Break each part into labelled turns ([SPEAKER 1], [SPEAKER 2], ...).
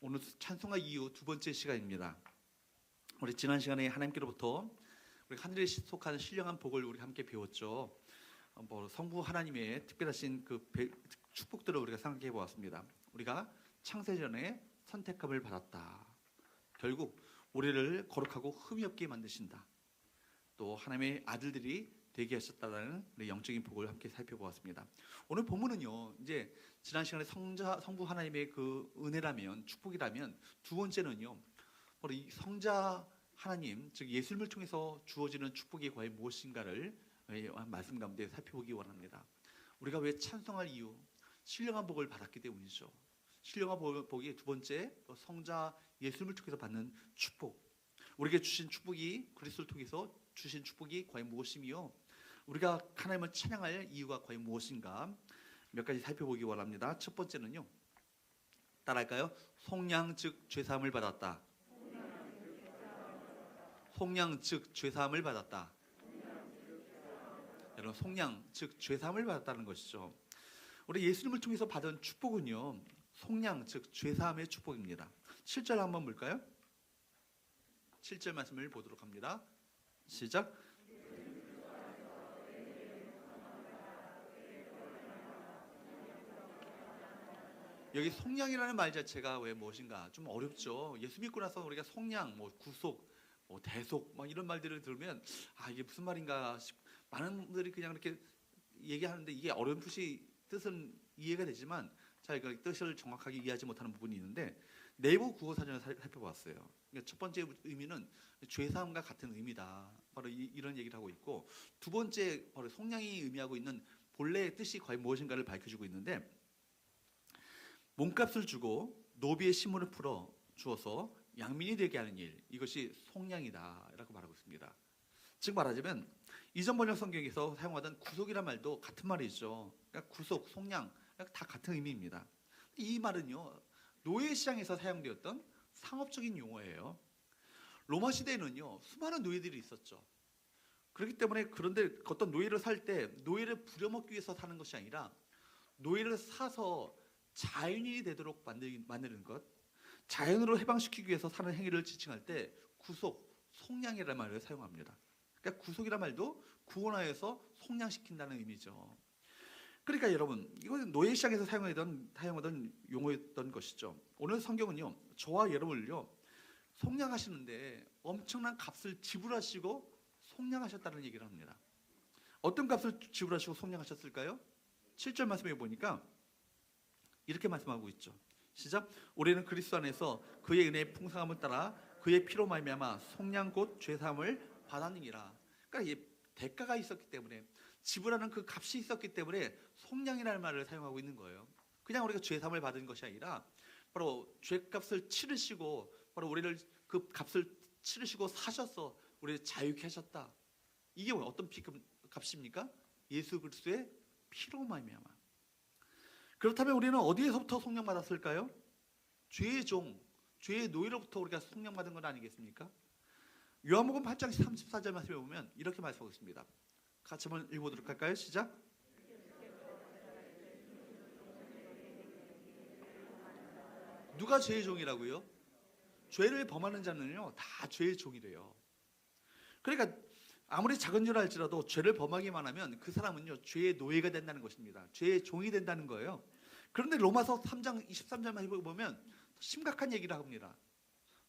[SPEAKER 1] 오늘 찬송가 이후 두 번째 시간입니다. 우리 지난 시간에 하나님께로부터 우리 하늘에 속한 신령한 복을 우리 함께 배웠죠. 성부 하나님의 특별하신 축복들을 우리가 생각해 보았습니다. 우리가 창세전에 선택함을 받았다. 결국 우리를 거룩하고 흠이 없게 만드신다. 또 하나님의 아들들이 되게 하셨다는 우리 영적인 복을 함께 살펴보았습니다. 오늘 본문은요, 이제 지난 시간에 성부 하나님의 그 은혜라면, 축복이라면, 두 번째는요, 바로 이 성자 하나님, 즉 예수님을 통해서 주어지는 축복이 과연 무엇인가를 말씀 가운데 살펴보기 원합니다. 우리가 왜 찬송할 이유, 신령한 복을 받았기 때문이죠. 신령한 복이 두 번째, 성자 예수님을 통해서 받는 축복. 우리에게 주신 축복이, 그리스도를 통해서 주신 축복이 과연 무엇이며, 우리가 하나님을 찬양할 이유가 과연 무엇인가 몇 가지 살펴보기 원합니다. 첫 번째는요, 따라할까요? 속량 즉 죄사함을 받았다. 속량 즉 죄사함을 받았다. 여러분, 속량 즉 죄사함을 받았다는 것이죠. 우리 예수님을 통해서 받은 축복은요, 속량 즉 죄사함의 축복입니다. 7절 한번 볼까요? 7절 말씀을 보도록 합니다. 시작. 여기 속량이라는 말 자체가 왜 무엇인가 좀 어렵죠. 예수 믿고 나서 우리가 속량, 구속, 대속 이런 말들을 들으면 이게 무슨 말인가 많은 분들이 그냥 이렇게 얘기하는데 이게 어렴풋이 뜻은 이해가 되지만 잘 그 뜻을 정확하게 이해하지 못하는 부분이 있는데 내부 국어 사전을 살펴봤어요. 그러니까 첫 번째 의미는 죄사함과 같은 의미다. 바로 이런 얘기를 하고 있고, 두 번째 바로 속량이 의미하고 있는 본래의 뜻이 과연 무엇인가를 밝혀주고 있는데, 몸값을 주고 노비의 신문을 풀어 주어서 양민이 되게 하는 일, 이것이 속량이다 라고 말하고 있습니다. 즉 말하자면 이전 번역 성경에서 사용하던 구속이란 말도 같은 말이죠. 그러니까 구속, 속량 다 같은 의미입니다. 이 말은요, 노예 시장에서 사용되었던 상업적인 용어예요. 로마 시대에는요, 수많은 노예들이 있었죠. 그렇기 때문에 그런데 어떤 노예를 살 때 노예를 부려먹기 위해서 사는 것이 아니라 노예를 사서 자연인이 되도록 만드는 것, 자연으로 해방시키기 위해서 사는 행위를 지칭할 때 구속, 속량이라는 말을 사용합니다. 그러니까 구속이라는 말도 구원하여서 속량시킨다는 의미죠. 그러니까 여러분, 이건 노예 시장에서 사용하던 용어였던 것이죠. 오늘 성경은요, 저와 여러분을요, 속량하시는데 엄청난 값을 지불하시고 속량하셨다는 얘기를 합니다. 어떤 값을 지불하시고 속량하셨을까요? 7절 말씀에 보니까 이렇게 말씀하고 있죠. 시작. 우리는 그리스도 안에서 그의 은혜의 풍성함을 따라 그의 피로 말미암아 속량 곧 죄사함을 받았느니라. 그러니까 이 대가가 있었기 때문에, 지불하는 그 값이 있었기 때문에 속량이라는 말을 사용하고 있는 거예요. 그냥 우리가 죄사함을 받은 것이 아니라 바로 죄값을 치르시고, 바로 우리를 그 값을 치르시고 사셔서 우리를 자유케 하셨다. 이게 어떤 값입니까? 예수 그리스도의 피로 말미암아. 그렇다면 우리는 어디에서부터 속량받았을까요? 죄의 종, 죄의 노예로부터 우리가 속량받은 건 아니겠습니까? 요한복음 8장 34절 말씀에 보면 이렇게 말씀하고 있습니다. 같이 한번 읽어보도록 할까요? 시작. 누가 죄의 종이라고요? 죄를 범하는 자는요, 다 죄의 종이 돼요. 그러니까 아무리 작은 죄라 할지라도 죄를 범하기만 하면 그 사람은요, 죄의 노예가 된다는 것입니다. 죄의 종이 된다는 거예요. 그런데 로마서 3장 23절만 보면 심각한 얘기를 합니다.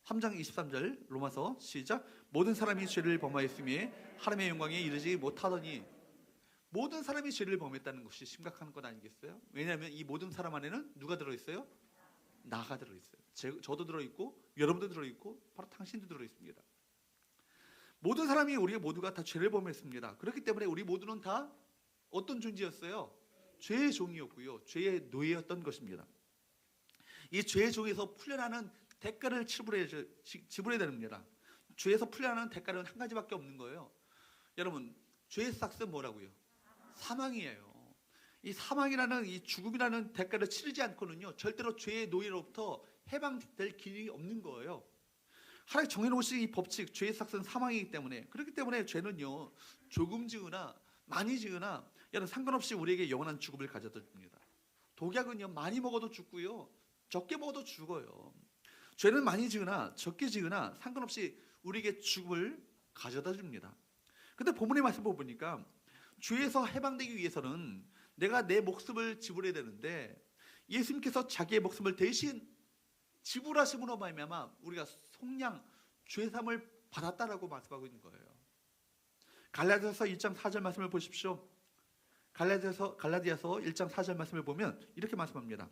[SPEAKER 1] 3장 23절 로마서 시작. 모든 사람이 죄를 범하였음에 하나님의 영광에 이르지 못하더니. 모든 사람이 죄를 범했다는 것이 심각한 것 아니겠어요? 왜냐하면 이 모든 사람 안에는 누가 들어있어요? 나가 들어있어요. 저도 들어있고 여러분도 들어있고 바로 당신도 들어있습니다. 모든 사람이, 우리 모두가 다 죄를 범했습니다. 그렇기 때문에 우리 모두는 다 어떤 존재였어요? 죄의 종이었고요, 죄의 노예였던 것입니다. 이 죄의 종에서 풀려나는 대가를 지불해야 됩니다. 죄에서 풀려나는 대가는 한 가지밖에 없는 거예요. 여러분, 죄의 삭은 뭐라고요? 사망이에요. 이 사망이라는, 이 죽음이라는 대가를 치르지 않고는요, 절대로 죄의 노예로부터 해방될 길이 없는 거예요. 하나님 정해놓으신 이 법칙, 죄의 삭은 사망이기 때문에, 그렇기 때문에 죄는요, 조금 지으나 많이 지으나 여러분 상관없이 우리에게 영원한 죽음을 가져다 줍니다. 독약은요, 많이 먹어도 죽고요, 적게 먹어도 죽어요. 죄는 많이 지으나 적게 지으나 상관없이 우리에게 죽음을 가져다 줍니다. 근데 본문의 말씀을 보니까 죄에서 해방되기 위해서는 내가 내 목숨을 지불해야 되는데 예수님께서 자기의 목숨을 대신 지불하심으로 말미암아 우리가 속량 죄사함을 받았다라고 말씀하고 있는 거예요. 갈라디아서 1장 4절 말씀을 보십시오. 갈라디아서 1장 4절 말씀을 보면 이렇게 말씀합니다.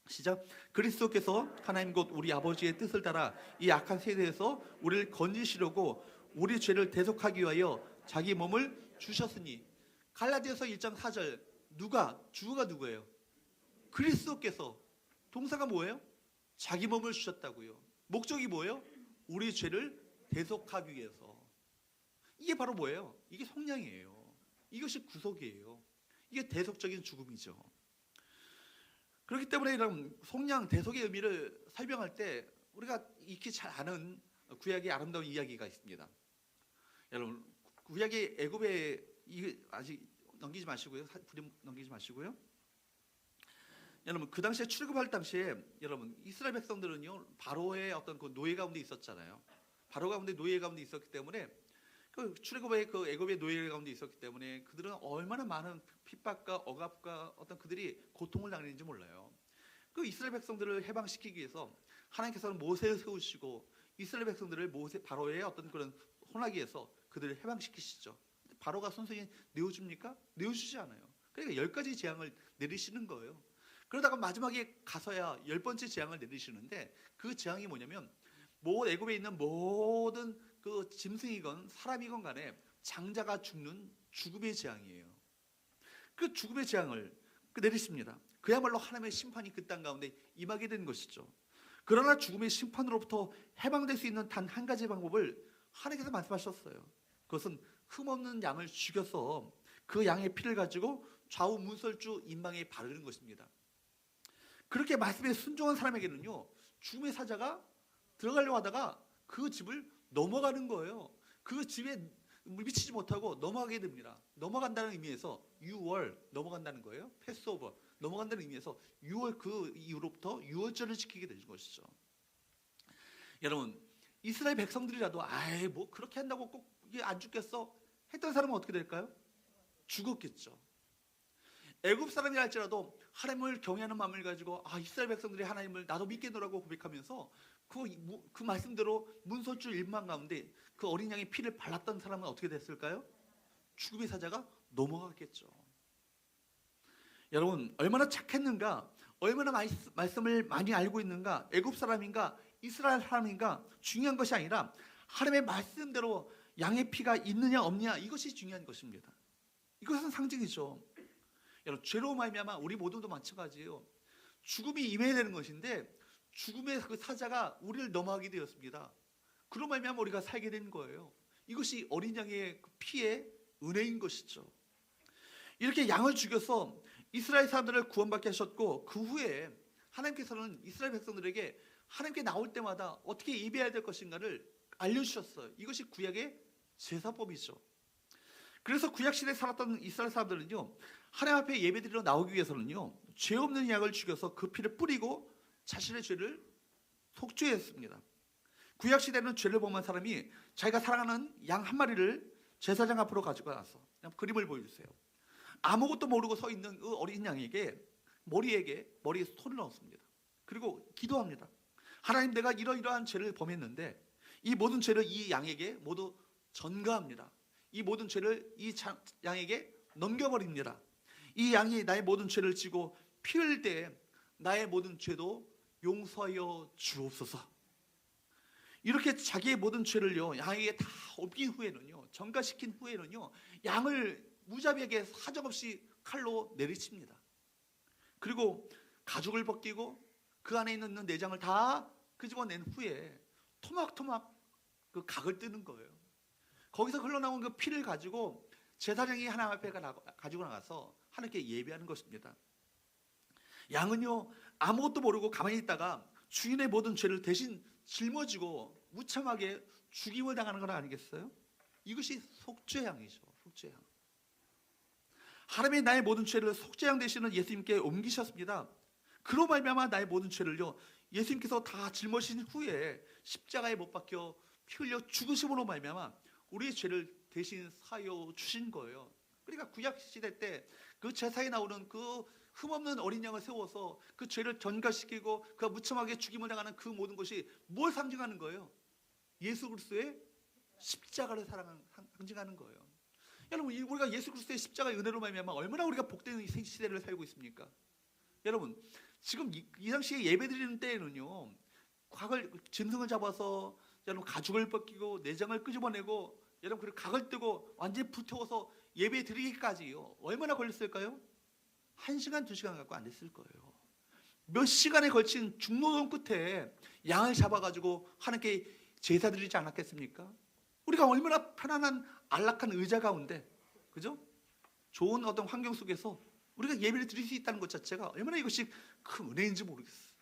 [SPEAKER 1] 시작. 그리스도께서 하나님 곧 우리 아버지의 뜻을 따라 이 악한 세대에서 우리를 건지시려고 우리 죄를 대속하기 위하여 자기 몸을 주셨으니. 갈라디아서 1장 4절 주가 누구예요? 그리스도께서. 동사가 뭐예요? 자기 몸을 주셨다고요. 목적이 뭐예요? 우리 죄를 대속하기 위해서. 이게 바로 뭐예요? 이게 속량이에요. 이것이 구속이에요. 이게 대속적인 죽음이죠. 그렇기 때문에 이런 속량 대속의 의미를 설명할 때 우리가 익히 잘 아는 구약의 아름다운 이야기가 있습니다. 여러분, 구약의 애굽에 아직 넘기지 마시고요. 넘기지 마시고요. 여러분, 그 당시에 출애굽할 당시에 여러분 이스라엘 백성들은요 바로의 어떤 그 노예 가운데 있었잖아요. 바로 가운데 노예 가운데 있었기 때문에 그 출애굽의 그 애굽의 노예 가운데 있었기 때문에 그들은 얼마나 많은 핍박과 억압과 어떤 그들이 고통을 당했는지 몰라요. 그 이스라엘 백성들을 해방시키기 위해서 하나님께서는 모세를 세우시고 이스라엘 백성들을 바로의 어떤 그런 혼나기에서 그들을 해방시키시죠. 바로가 순순히 내어줍니까? 내어주지 않아요. 그러니까 10가지 재앙을 내리시는 거예요. 그러다가 마지막에 가서야 10번째 재앙을 내리시는데 그 재앙이 뭐냐면 애굽에 있는 모든 그 짐승이건 사람이건 간에 장자가 죽는 죽음의 재앙이에요. 그 죽음의 재앙을 내리십니다. 그야말로 하나님의 심판이 그 땅 가운데 임하게 되는 것이죠. 그러나 죽음의 심판으로부터 해방될 수 있는 단 한 가지 방법을 하나님께서 말씀하셨어요. 그것은 흠없는 양을 죽여서 그 양의 피를 가지고 좌우 문설주 인방에 바르는 것입니다. 그렇게 말씀에 순종한 사람에게는요 죽음의 사자가 들어가려고 하다가 그 집을 넘어가는 거예요. 그 집에 미치지 못하고 넘어가게 됩니다. 넘어간다는 의미에서 6월 넘어간다는 거예요. 패스오버 넘어간다는 의미에서 6월 그 이후로부터 6월절을 지키게 되는 것이죠. 여러분, 이스라엘 백성들이라도 뭐 그렇게 한다고 꼭 안 죽겠어 했던 사람은 어떻게 될까요? 죽었겠죠. 애굽 사람이 할지라도 하나님을 경외하는 마음을 가지고 이스라엘 백성들이 하나님을 나도 믿겠노라고 고백하면서 그 말씀대로 문설주 1만 가운데 그 어린 양의 피를 발랐던 사람은 어떻게 됐을까요? 죽음의 사자가 넘어갔겠죠. 여러분, 얼마나 착했는가, 얼마나 말씀을 많이 알고 있는가, 애굽 사람인가 이스라엘 사람인가 중요한 것이 아니라 하나님의 말씀대로 양의 피가 있느냐 없느냐 이것이 중요한 것입니다. 이것은 상징이죠. 여러분, 죄로 말미암아 우리 모두도 마찬가지예요. 죽음이 임해야 되는 것인데 죽음의 그 사자가 우리를 넘어가게 되었습니다. 그로 말미암아 우리가 살게 된 거예요. 이것이 어린 양의 피의 은혜인 것이죠. 이렇게 양을 죽여서 이스라엘 사람들을 구원받게 하셨고 그 후에 하나님께서는 이스라엘 백성들에게 하나님께 나올 때마다 어떻게 예배해야 될 것인가를 알려주셨어요. 이것이 구약의 제사법이죠. 그래서 구약시대에 살았던 이스라엘 사람들은요 하나님 앞에 예배드리러 나오기 위해서는요 죄 없는 양을 죽여서 그 피를 뿌리고 자신의 죄를 속죄했습니다. 구약시대는 죄를 범한 사람이 자기가 사랑하는 양 한 마리를 제사장 앞으로 가지고 나서 그림을 보여주세요. 아무것도 모르고 서 있는 그 어린 양에게 머리에 손을 넣습니다. 그리고 기도합니다. 하나님, 내가 이러이러한 죄를 범했는데 이 모든 죄를 이 양에게 모두 전가합니다. 이 모든 죄를 이 양에게 넘겨버립니다. 이 양이 나의 모든 죄를 지고 피 흘릴 때 나의 모든 죄도 용서하여 주옵소서. 이렇게 자기의 모든 죄를요 양에게 다 옮긴 후에는요, 전가시킨 후에는요 양을 무자비하게 사정없이 칼로 내리칩니다. 그리고 가죽을 벗기고 그 안에 있는 내장을 다 끄집어낸 후에 토막토막 그 각을 뜨는 거예요. 거기서 흘러나온 그 피를 가지고 제사장이 하나님 앞에 가지고 나가서 하나님께 예배하는 것입니다. 양은요 아무것도 모르고 가만히 있다가 주인의 모든 죄를 대신 짊어지고 무참하게 죽임을 당하는 건 아니겠어요? 이것이 속죄양이죠. 속죄양. 하나님이 나의 모든 죄를 속죄양 되시는 예수님께 옮기셨습니다. 그로 말미암아 나의 모든 죄를요 예수님께서 다 짊어지신 후에 십자가에 못 박혀 피 흘려 죽으심으로 말미암아 우리의 죄를 대신 사여 주신 거예요. 그러니까 구약 시대 때 그 제사에 나오는 그 흠없는 어린 양을 세워서 그 죄를 전가시키고 그 무참하게 죽임을 당하는 그 모든 것이 뭘 상징하는 거예요? 예수 그리스도의 십자가를 상징하는 거예요. 여러분, 우리가 예수 그리스도의 십자가의 은혜로 말미암아 얼마나 우리가 복된 시대를 살고 있습니까? 여러분, 지금 이 당시에 예배드리는 때에는요, 각을 짐승을 잡아서 여러분 가죽을 벗기고 내장을 끄집어내고 여러분 그리고 각을 뜨고 완전히 불태워서 예배 드리기까지요 얼마나 걸렸을까요? 1시간 2시간 갖고 안 됐을 거예요. 몇 시간에 걸친 중노동 끝에 양을 잡아가지고 하나님께 제사 드리지 않았겠습니까? 우리가 얼마나 편안한 안락한 의자 가운데, 그죠? 좋은 어떤 환경 속에서 우리가 예배를 드릴 수 있다는 것 자체가 얼마나 이것이 큰 은혜인지 모르겠어요.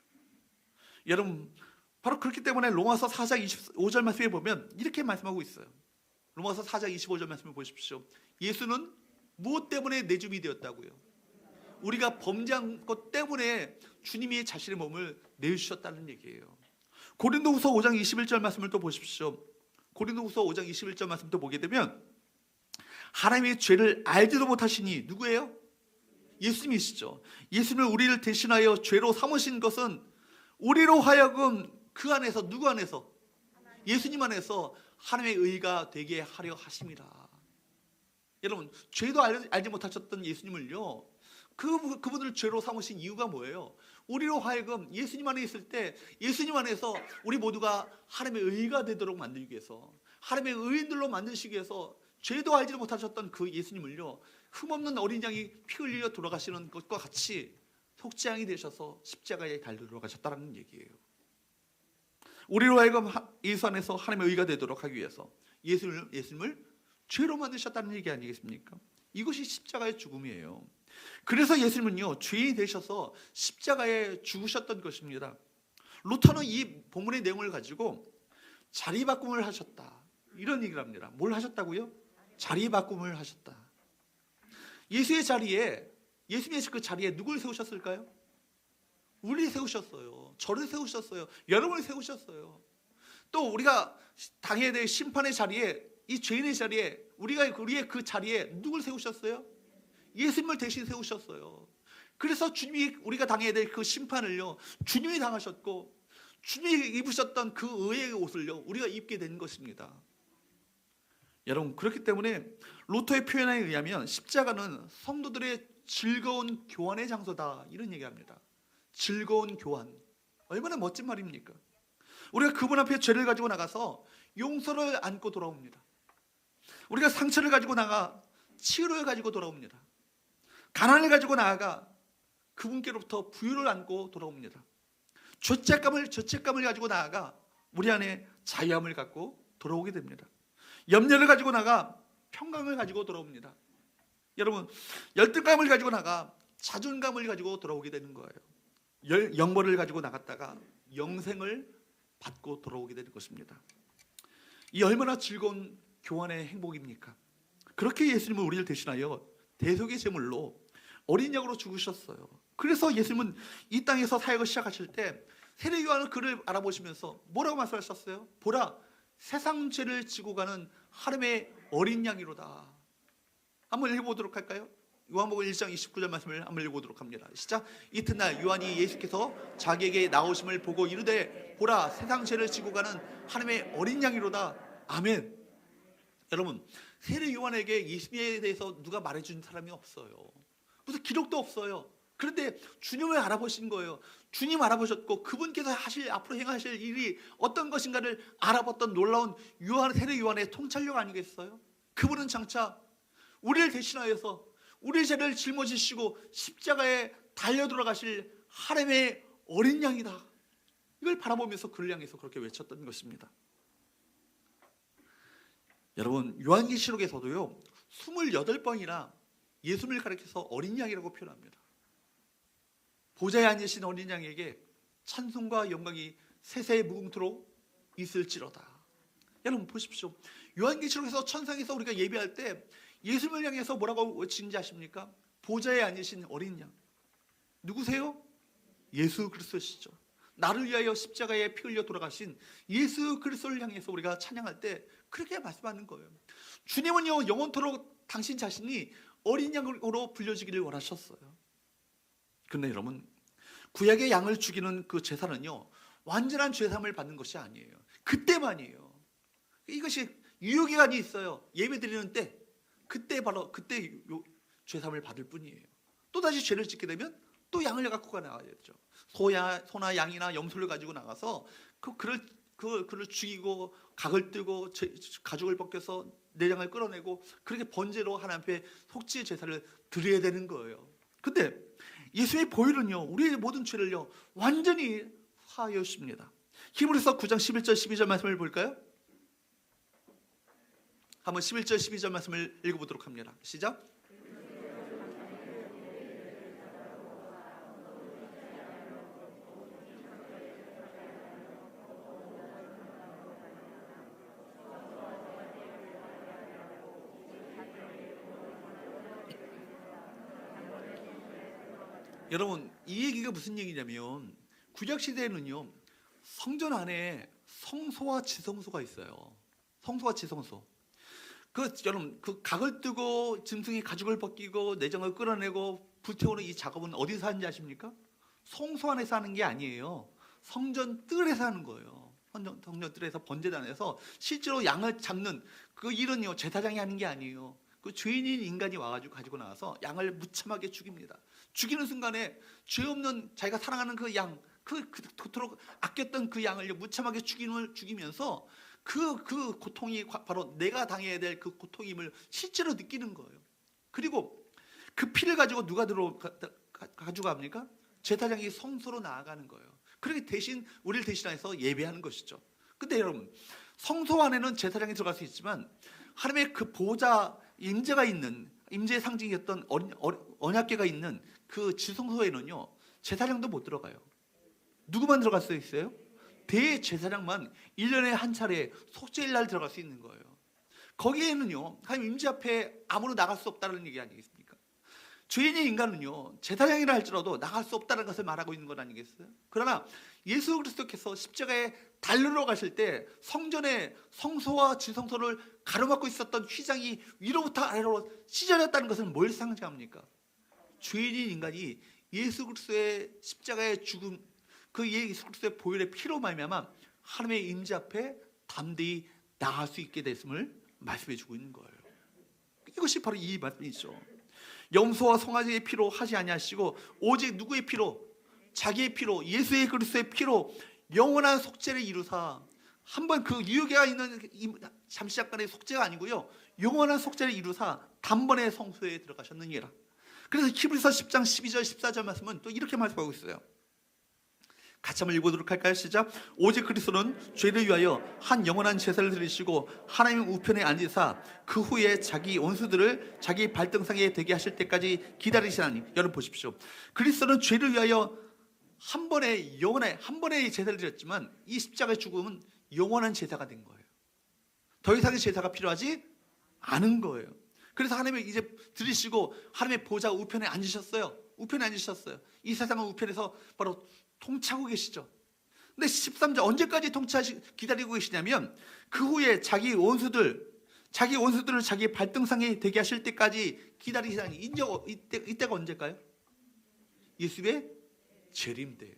[SPEAKER 1] 여러분, 바로 그렇기 때문에 로마서 4장 25절 말씀에 보면 이렇게 말씀하고 있어요. 로마서 4장 25절 말씀을 보십시오. 예수는 무엇 때문에 내 주이 되었다고요? 우리가 범죄한 것 때문에 주님이 자신의 몸을 내주셨다는 얘기예요. 고린도후서 5장 21절 말씀을 또 보십시오. 고린도후서 5장 21절 말씀 또 보게 되면 하나님의 죄를 알지도 못하시니 누구예요? 예수님이시죠. 예수님을 우리를 대신하여 죄로 삼으신 것은 우리로 하여금 그 안에서, 누구 안에서? 예수님 안에서 하나님의 의가 되게 하려 하심이라. 여러분, 죄도 알지 못하셨던 예수님을요, 그분을 죄로 삼으신 이유가 뭐예요? 우리로 하여금 예수님 안에 있을 때 예수님 안에서 우리 모두가 하나님의 의가 되도록 만들기 위해서, 하나님의 의인들로 만드시기 위해서 죄도 알지 못하셨던 그 예수님을요, 흠없는 어린 양이 피 흘려 돌아가시는 것과 같이 속죄양이 되셔서 십자가에 달려 돌아가셨다는 얘기예요. 우리로 하여금 예수 안에서 하나님의 의가 되도록 하기 위해서 예수님을 죄로 만드셨다는 얘기 아니겠습니까? 이것이 십자가의 죽음이에요. 그래서 예수님은요, 죄인이 되셔서 십자가에 죽으셨던 것입니다. 루터는 이 본문의 내용을 가지고 자리 바꿈을 하셨다, 이런 얘기를 합니다. 뭘 하셨다고요? 자리 바꿈을 하셨다. 예수님의 그 자리에 누굴 세우셨을까요? 우리 세우셨어요. 저를 세우셨어요. 여러분을 세우셨어요. 또 우리가 당해야 될 심판의 자리에, 이 죄인의 자리에, 우리의 그 자리에 누굴 세우셨어요? 예수님을 대신 세우셨어요. 그래서 주님이 우리가 당해야 될 그 심판을요, 주님이 당하셨고 주님이 입으셨던 그 의의 옷을요, 우리가 입게 된 것입니다. 여러분, 그렇기 때문에 루터의 표현에 의하면 십자가는 성도들의 즐거운 교환의 장소다, 이런 얘기합니다. 즐거운 교환, 얼마나 멋진 말입니까? 우리가 그분 앞에 죄를 가지고 나가서 용서를 안고 돌아옵니다. 우리가 상처를 가지고 나가 치유를 가지고 돌아옵니다. 가난을 가지고 나아가 그분께로부터 부유를 안고 돌아옵니다. 죄책감을 가지고 나아가 우리 안에 자유함을 갖고 돌아오게 됩니다. 염려를 가지고 나가 평강을 가지고 돌아옵니다. 여러분, 열등감을 가지고 나가 자존감을 가지고 돌아오게 되는 거예요. 영벌을 가지고 나갔다가 영생을 받고 돌아오게 되는 것입니다. 이 얼마나 즐거운 교환의 행복입니까? 그렇게 예수님은 우리를 대신하여 대속의 제물로 어린 양으로 죽으셨어요. 그래서 예수님은 이 땅에서 사역을 시작하실 때 세례 요한은 그를 알아보시면서 뭐라고 말씀하셨어요? 보라, 세상 죄를 지고 가는 하나님의 어린 양이로다. 한번 읽어보도록 할까요? 요한복음 1장 29절 말씀을 한번 읽어보도록 합니다. 시작. 이튿날 요한이 예수께서 자기에게 나오심을 보고 이르되 보라, 세상 죄를 지고 가는 하나님의 어린 양이로다. 아멘. 여러분, 세례 요한에게 예수님에 대해서 누가 말해준 사람이 없어요. 무슨 기록도 없어요. 그런데 주님을 알아보신 거예요. 주님 알아보셨고 그분께서 앞으로 행하실 일이 어떤 것인가를 알아봤던 놀라운 세례 요한의 통찰력 아니겠어요? 그분은 장차 우리를 대신하여서 우리 죄를 짊어지시고 십자가에 달려 돌아가실 하나님의 어린 양이다, 이걸 바라보면서 그를 향해서 그렇게 외쳤던 것입니다. 여러분, 요한계시록에서도요 28번이나 예수님을 가리켜서 어린 양이라고 표현합니다. 보좌에 앉으신 어린 양에게 찬송과 영광이 세세의 무궁토록 있을지로다. 여러분 보십시오. 요한계시록에서 천상에서 우리가 예배할 때 예수님을 향해서 뭐라고 외치는지 아십니까? 보좌에 앉으신 어린 양. 누구세요? 예수 그리스도시죠. 나를 위하여 십자가에 피 흘려 돌아가신 예수 그리스도를 향해서 우리가 찬양할 때 그렇게 말씀하는 거예요. 주님은요, 영원토록 당신 자신이 어린 양으로 불려지기를 원하셨어요. 그런데 여러분, 구약의 양을 죽이는 그 제사는요, 완전한 죄사함을 받는 것이 아니에요. 그때만이에요. 이것이 유효기간이 있어요. 예배 드리는 때, 그때 죄사함을 받을 뿐이에요. 또다시 죄를 짓게 되면 또 양을 갖고 나가야 되죠. 소나 양이나 염소를 가지고 나가서 그를 죽이고 각을 뜨고 가죽을 벗겨서 내장을 끌어내고 그렇게 번제로 하나님 앞에 속죄 제사를 드려야 되는 거예요. 근데 예수의 보혈은요, 우리의 모든 죄를요 완전히 화하여 주십니다. 히브리서 9장 11절 12절 말씀을 볼까요? 한번 11절 12절 말씀을 읽어보도록 합니다. 시작. 여러분, 이 얘기가 무슨 얘기냐면 구약시대에는요 성전 안에 성소와 지성소가 있어요. 성소와 지성소. 여러분, 그 각을 뜨고 짐승이 가죽을 벗기고 내장을 끌어내고 불태우는 이 작업은 어디서 하는지 아십니까? 성소 안에서 하는 게 아니에요. 성전 뜰에서 하는 거예요. 성전 뜰에서 번제단에서 실제로 양을 잡는 그 일은요 제사장이 하는 게 아니에요. 그 죄인인 인간이 와가지고 가지고 나와서 양을 무참하게 죽입니다. 죽이는 순간에 죄 없는 자기가 사랑하는 그 양, 그토록 아꼈던 그 양을 무참하게 죽이면서 그 고통이 바로 내가 당해야 될 그 고통임을 실제로 느끼는 거예요. 그리고 그 피를 가지고 누가 가져갑니까? 제사장이 성소로 나아가는 거예요. 그렇게 대신 우리를 대신해서 예배하는 것이죠. 근데 여러분, 성소 안에는 제사장이 들어갈 수 있지만 하나님의 그 보호자 임재가 있는, 임재의 상징이었던 언약궤가 있는 그 지성소에는요 제사장도 못 들어가요. 누구만 들어갈 수 있어요? 대제사장만 1년에 한 차례 속죄일 날 들어갈 수 있는 거예요. 거기에는요 하나님 임재 앞에 아무나 나갈 수 없다는 얘기 아니겠습니까? 죄인의 인간은요 제사장이라 할지라도 나갈 수 없다는 것을 말하고 있는 것 아니겠어요? 그러나 예수 그리스도께서 십자가에 달러 가실 때 성전의 성소와 지성소를 가로막고 있었던 휘장이 위로부터 아래로 찢어졌다는 것은 뭘 상징합니까? 죄인인 인간이 예수 그리스도의 십자가의 죽음, 그 예수 그리스도의 보혈의 피로 말미암아 하나님의 임재 앞에 담대히 나갈 수 있게 됐음을 말씀해 주고 있는 거예요. 이것이 바로 이 말씀이죠. 염소와 송아지의 피로 하지 아니하시고 오직 누구의 피로? 자기의 피로, 예수의 그리스도의 피로 영원한 속죄를 이루사, 한번 그 유효기가 있는 잠시 잠깐의 속죄가 아니고요 영원한 속죄를 이루사 단번에 성소에 들어가셨느니라. 그래서 히브리서 10장 12절 14절 말씀은 또 이렇게 말씀하고 있어요. 같이 한번 읽어보도록 할까요? 시작. 오직 그리스도는 죄를 위하여 한 영원한 제사를 드리시고 하나님 우편에 앉으사 그 후에 자기 원수들을 자기 발등상에 되게 하실 때까지 기다리시나니. 여러분 보십시오. 그리스도는 죄를 위하여 한 번에 제사를 드렸지만 이 십자가의 죽음은 영원한 제사가 된 거예요. 더 이상의 제사가 필요하지 않은 거예요. 그래서 하나님이 이제 들으시고 하나님의 보좌 우편에 앉으셨어요. 우편에 앉으셨어요. 이 세상은 우편에서 바로 통치하고 계시죠. 근데 13절 언제까지 기다리고 계시냐면 그 후에 자기 원수들을 자기 발등상에 되게 하실 때까지 기다리시다니. 이때가 언제일까요? 예수의 재림 때예요.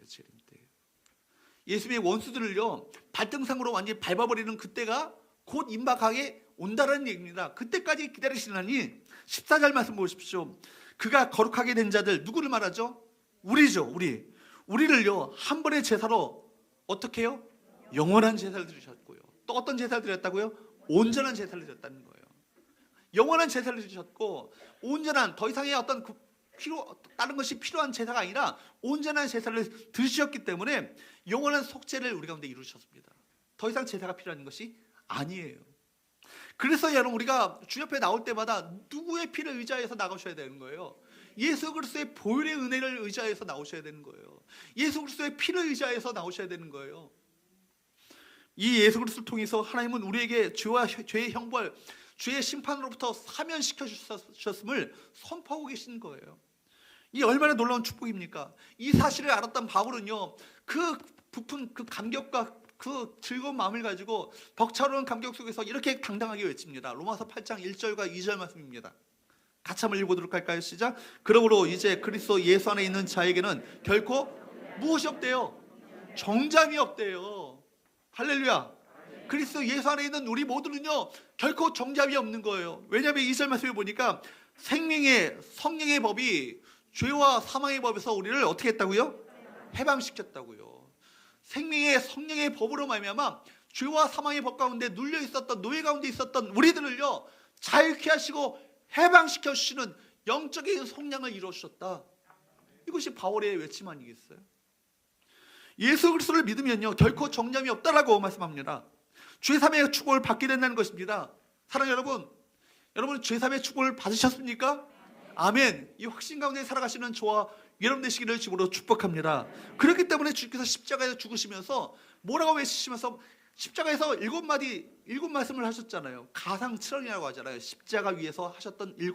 [SPEAKER 1] 예수의 원수들을요 발등상으로 완전히 밟아버리는 그때가 곧 임박하게 온다는 얘기입니다. 그때까지 기다리시나니 14절 말씀 보십시오. 그가 거룩하게 된 자들, 누구를 말하죠? 우리죠. 우리를요 한 번의 제사로 어떻게 해요? 영원한 제사를 드리셨고요. 또 어떤 제사를 드렸다고요? 온전한 제사를 드렸다는 거예요. 영원한 제사를 드리셨고 온전한, 더 이상의 어떤 다른 것이 필요한 제사가 아니라 온전한 제사를 드리셨기 때문에 영원한 속죄를 우리 가운데 이루셨습니다. 더 이상 제사가 필요한 것이 아니에요. 그래서 여러분, 우리가 주 옆에 나올 때마다 누구의 피를 의지해서 나가셔야 되는 거예요? 예수 그리스도의 보혈의 은혜를 의지해서 나오셔야 되는 거예요. 예수 그리스도의 피를 의지해서 나오셔야 되는 거예요. 이 예수 그리스도를 통해서 하나님은 우리에게 죄의 형벌, 죄의 심판으로부터 사면시켜 주셨음을 선포하고 계신 거예요. 이 얼마나 놀라운 축복입니까? 이 사실을 알았던 바울은요 그 부푼 그 감격과 그 즐거운 마음을 가지고 벅차오르는 감격 속에서 이렇게 당당하게 외칩니다. 로마서 8장 1절과 2절 말씀입니다. 같이 한번 읽어보도록 할까요? 시작. 그러므로 이제 그리스도 예수 안에 있는 자에게는 결코 무엇이 없대요? 정잠이 없대요. 할렐루야. 그리스도 예수 안에 있는 우리 모두는요 결코 정잠이 없는 거예요. 왜냐하면 2절 말씀에 보니까 생명의 성령의 법이 죄와 사망의 법에서 우리를 어떻게 했다고요? 해방시켰다고요. 생명의 성령의 법으로 말미암아 죄와 사망의 법 가운데 눌려 있었던 노예 가운데 있었던 우리들을요 자유케 하시고 해방시켜 주시는 영적인 속량을 이루어 주셨다. 이것이 바울의 외침 아니겠어요? 예수 그리스도를 믿으면요 결코 정잠이 없다라고 말씀합니다. 죄사함의 축복을 받게 된다는 것입니다. 사랑하는 여러분, 여러분 죄사함의 축복을 받으셨습니까? 아멘. 이 확신 가운데 살아가시는 저와 여러분 되시기를 주로 축복합니다. 그렇기 때문에 주께서 십자가에서 죽으시면서 뭐라고 외치시면서 십자가에서 일곱 말씀을 하셨잖아요. 가상칠언이라고 하잖아요. 십자가 위에서 하셨던 7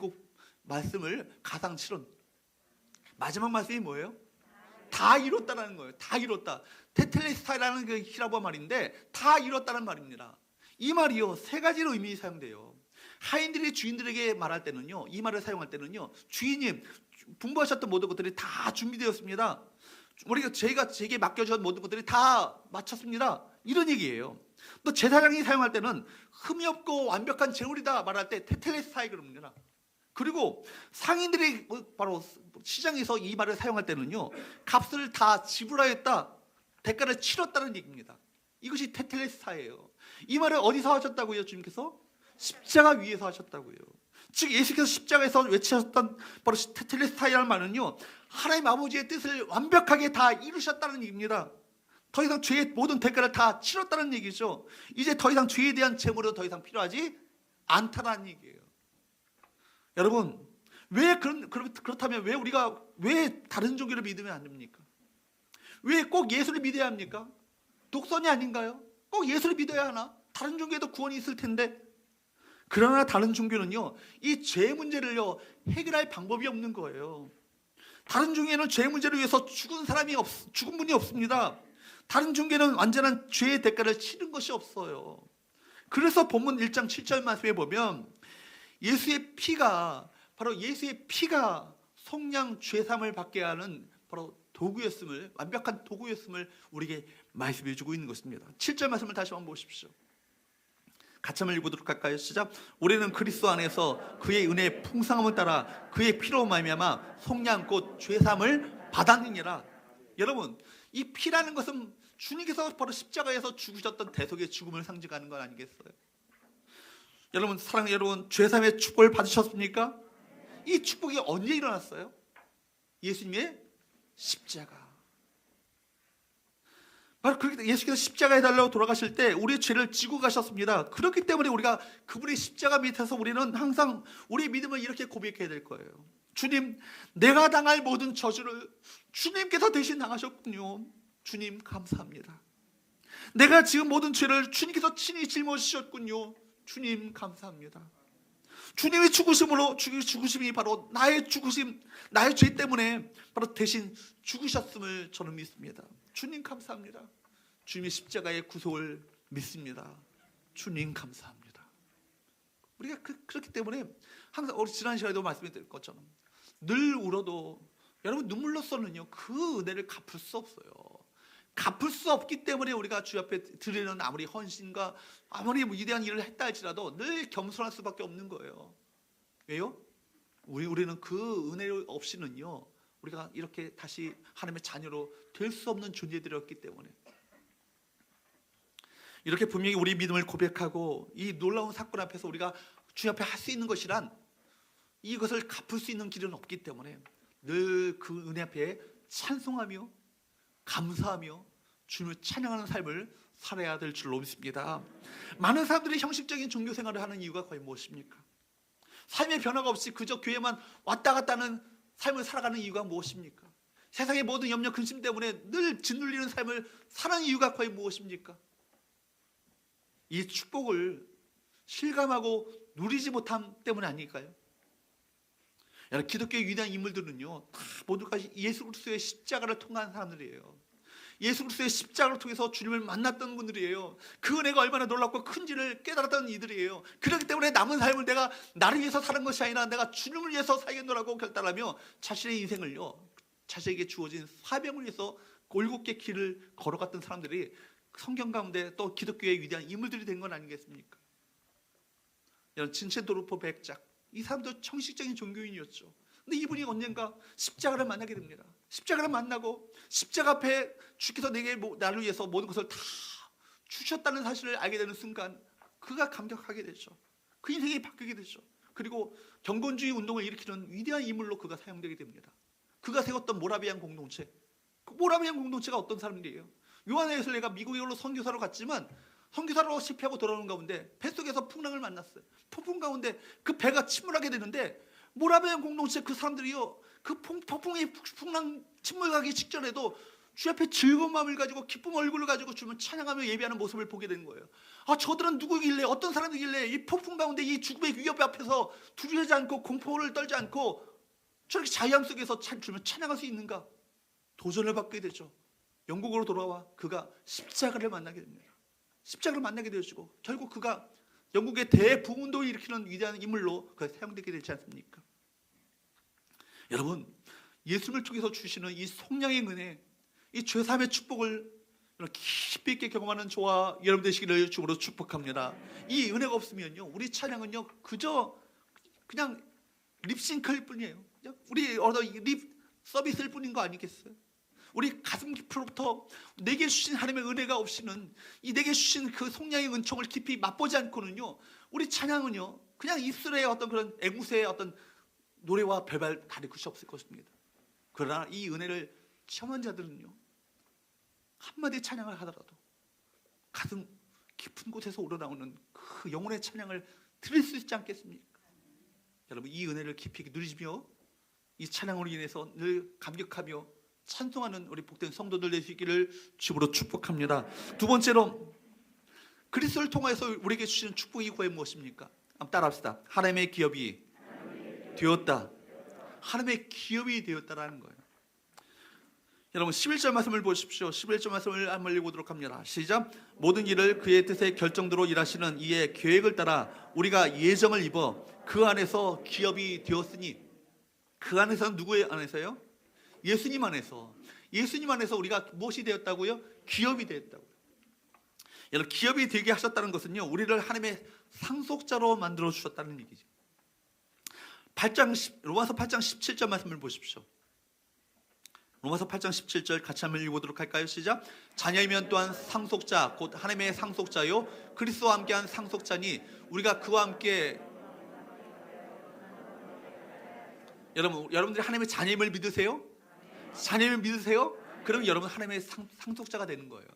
[SPEAKER 1] 말씀을 가상칠언. 마지막 말씀이 뭐예요? 다 이뤘다라는 거예요. 다 이뤘다. 테텔레스타이라는 그 히라보 말인데 다 이뤘다는 말입니다. 이 말이요 3가지로 의미 사용돼요. 하인들이 주인들에게 말할 때는요, 이 말을 사용할 때는요, 주인님 분부하셨던 모든 것들이 다 준비되었습니다. 우리가 제게 맡겨준 모든 것들이 다 마쳤습니다. 이런 얘기예요. 또 제사장이 사용할 때는 흠이 없고 완벽한 제물이다 말할 때 테텔레스타이 그럽니다. 그리고 상인들이 바로 시장에서 이 말을 사용할 때는요 값을 다 지불하였다, 대가를 치렀다는 얘기입니다. 이것이 테텔레스타예요. 이 말을 어디서 하셨다고요? 주님께서 십자가 위에서 하셨다고요. 즉 예수께서 십자가에서 외치셨던 바로 테텔레스타이라는 말은요 하나님 아버지의 뜻을 완벽하게 다 이루셨다는 얘기입니다. 더 이상 죄의 모든 대가를 다 치렀다는 얘기죠. 이제 더 이상 죄에 대한 제물은 더 이상 필요하지 않다는 얘기예요. 여러분 그렇다면 왜 다른 종교를 믿으면 안 됩니까? 왜 꼭 예수를 믿어야 합니까? 독선이 아닌가요? 꼭 예수를 믿어야 하나? 다른 종교에도 구원이 있을 텐데. 그러나 다른 종교는요 이 죄 문제를요 해결할 방법이 없는 거예요. 다른 종교에는 죄 문제를 위해서 죽은 분이 없습니다. 다른 종교는 완전한 죄의 대가를 치른 것이 없어요. 그래서 본문 1장 7절 말씀에 보면 예수의 피가 속량 죄사함을 받게 하는 바로 도구였음을, 완벽한 도구였음을 우리에게 말씀해 주고 있는 것입니다. 7절 말씀을 다시 한번 보십시오. 같이 한번 읽어보도록 할까요? 시작. 우리는 그리스도 안에서 그의 은혜의 풍성함을 따라 그의 피로 말미암아 속량 곧 죄사함을 받았느니라. 여러분 이 피라는 것은 주님께서 바로 십자가에서 죽으셨던 대속의 죽음을 상징하는 건 아니겠어요? 여러분 사랑하는 여러분, 죄사함의 축복을 받으셨습니까? 이 축복이 언제 일어났어요? 예수님의 십자가. 바로 그렇게 예수께서 십자가에 달라고 돌아가실 때 우리의 죄를 지고 가셨습니다. 그렇기 때문에 우리가 그분의 십자가 밑에서 우리는 항상 우리의 믿음을 이렇게 고백해야 될 거예요. 주님, 내가 당할 모든 저주를 주님께서 대신 당하셨군요. 주님 감사합니다. 내가 지금 모든 죄를 주님께서 친히 짊어지셨군요. 주님 감사합니다. 주님의 죽으심이 바로 나의 죽으심, 나의 죄 때문에 바로 대신 죽으셨음을 저는 믿습니다. 주님 감사합니다. 주님의 십자가의 구속을 믿습니다. 주님 감사합니다. 우리가 그렇기 때문에 항상 지난 시간에도 말씀드린 것처럼 늘 울어도 여러분 눈물로서는요 그 은혜를 갚을 수 없어요. 갚을 수 없기 때문에 우리가 주 앞에 드리는 아무리 헌신과 아무리 위대한 일을 했다 할지라도 늘 겸손할 수밖에 없는 거예요. 왜요? 우리는 그 은혜 없이는요 우리가 이렇게 다시 하나님의 자녀로 될 수 없는 존재들이었기 때문에, 이렇게 분명히 우리 믿음을 고백하고 이 놀라운 사건 앞에서 우리가 주 앞에 할 수 있는 것이란 이것을 갚을 수 있는 길은 없기 때문에 늘 그 은혜 앞에 찬송하며 감사하며 주님을 찬양하는 삶을 살아야 될 줄로 믿습니다. 많은 사람들이 형식적인 종교 생활을 하는 이유가 과연 무엇입니까? 삶의 변화가 없이 그저 교회만 왔다 갔다 하는 삶을 살아가는 이유가 무엇입니까? 세상의 모든 염려 근심 때문에 늘 짓눌리는 삶을 사는 이유가 과연 무엇입니까? 이 축복을 실감하고 누리지 못함 때문 아닐까요? 여러분, 기독교의 위대한 인물들은요 다 모두가 예수 그리스도의 십자가를 통한 사람들이에요. 예수 그리스도의 십자가를 통해서 주님을 만났던 분들이에요. 그 은혜가 얼마나 놀랍고 큰지를 깨달았던 이들이에요. 그렇기 때문에 남은 삶을 내가 나를 위해서 사는 것이 아니라 내가 주님을 위해서 살겠노라고 결단하며 자신의 인생을요, 자신에게 주어진 사명을 위해서 골고루 길을 걸어갔던 사람들이 성경 가운데 또 기독교의 위대한 인물들이 된 건 아니겠습니까? 이런 진첸도르프 백작, 이 사람도 형식적인 종교인이었죠. 근데 이분이 언젠가 십자가를 만나게 됩니다. 십자가를 만나고 십자가 앞에 주께서 내게 나를 위해서 모든 것을 다 주셨다는 사실을 알게 되는 순간 그가 감격하게 되죠. 그 인생이 바뀌게 되죠. 그리고 경건주의 운동을 일으키는 위대한 인물로 그가 사용되게 됩니다. 그가 세웠던 모라비안 공동체, 그 모라비안 공동체가 어떤 사람들이에요? 요한의 예술내가 미국으로 선교사로 갔지만 선교사로 실패하고 돌아오는 가운데 뱃속에서 풍랑을 만났어요. 폭풍 가운데 그 배가 침몰하게 되는데 모라비안 공동체 그 사람들이요, 그 폭풍이 풍랑 침몰하기 직전에도 주 앞에 즐거운 마음을 가지고 기쁜 얼굴을 가지고 주님을 찬양하며 예배하는 모습을 보게 된 거예요. 아, 저들은 누구길래, 어떤 사람들길래 이 폭풍 가운데 이 죽음의 위협 앞에서 두려워하지 않고 공포를 떨지 않고 저렇게 자유함 속에서 주님을 찬양할 수 있는가? 도전을 받게 되죠. 영국으로 돌아와 그가 십자가를 만나게 됩니다. 십자가를 만나게 되어지고 결국 그가 영국의 대부운동을 일으키는 위대한 인물로 그가 사용되게 되지 않습니까? 여러분, 예수님을 통해서 주시는 이 속량의 은혜, 이 죄사함의 축복을 깊이 있게 경험하는 저와 여러분 되시기를 주로 축복합니다. 이 은혜가 없으면요, 우리 찬양은요 그저 그냥 립싱크일 뿐이에요. 우리 립 서비스일 뿐인 거 아니겠어요? 우리 가슴 깊이로부터 내게 주신 하나님의 은혜가 없이는, 이 내게 주신 그 속량의 은총을 깊이 맛보지 않고는요, 우리 찬양은요 그냥 입술의 어떤 그런 앵무새의 어떤 노래와 별반 다를 것이 없을 것입니다. 그러나 이 은혜를 체험한 자들은요, 한마디 찬양을 하더라도 가슴 깊은 곳에서 우러나오는 그 영혼의 찬양을 들을 수 있지 않겠습니까? 여러분, 이 은혜를 깊이 누리시며 이 찬양으로 인해서 늘 감격하며 찬송하는 우리 복된 성도들 되시기를 주로 축복합니다. 두 번째로, 그리스도를 통해서 우리에게 주시는 축복이 과연 무엇입니까? 한번 따라합시다. 하나님의 기업이 되었다. 하나님의 기업이 되었다라는 거예요. 여러분, 11절 말씀을 보십시오. 11절 말씀을 한번 읽어보도록 합니다. 시작. 모든 일을 그의 뜻의 결정대로 일하시는 이의 계획을 따라 우리가 예정을 입어 그 안에서 기업이 되었으니, 그 안에서는 누구의 안에서요? 예수님 안에서. 예수님 안에서 우리가 무엇이 되었다고요? 기업이 되었다고요. 여러분, 기업이 되게 하셨다는 것은요, 우리를 하나님의 상속자로 만들어 주셨다는 얘기죠. 로마서 8장 17절 말씀을 보십시오. 로마서 8장 17절 같이 한번 읽어보도록 할까요? 시작. 자녀이면 또한 상속자, 곧 하나님의 상속자요 그리스도와 함께한 상속자니 우리가 그와 함께. 여러분들이 하나님의 자녀임을 믿으세요? 자녀임을 믿으세요? 그러면 여러분 하나님의 상속자가 되는 거예요.